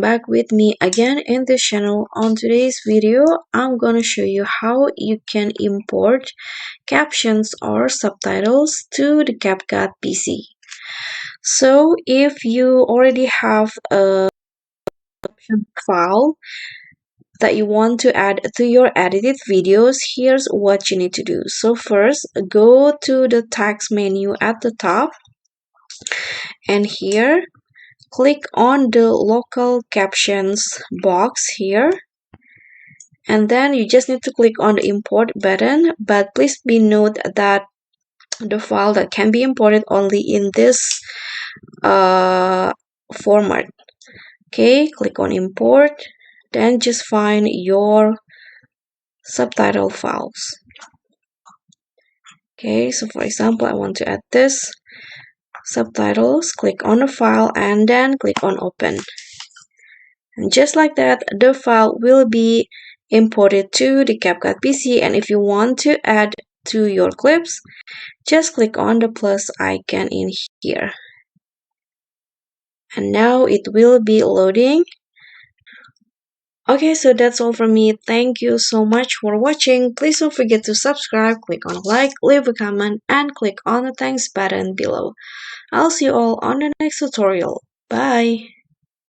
welcome back with me again in this channel. On today's video, I'm gonna show you how you can import captions or subtitles to the CapCut PC. So if you already have a caption file that you want to add to your edited videos, here's what you need to do. So first, go to the text menu at the top, and here click on the local captions box here, and then you just need to click on the import button, but please be note that the file that can be imported only in this format. Okay, click on import, then just find your subtitle files. Okay, so for example, I want to add this subtitles. Click on the file and then click on open. And just like that, the file will be imported to the CapCut PC. And if you want to add to your clips, just click on the plus icon in here. And now it will be loading. Okay, so that's all from me. Thank you so much for watching. Please don't forget to subscribe, click on like, leave a comment, and click on the thanks button below. I'll see you all on the next tutorial. Bye!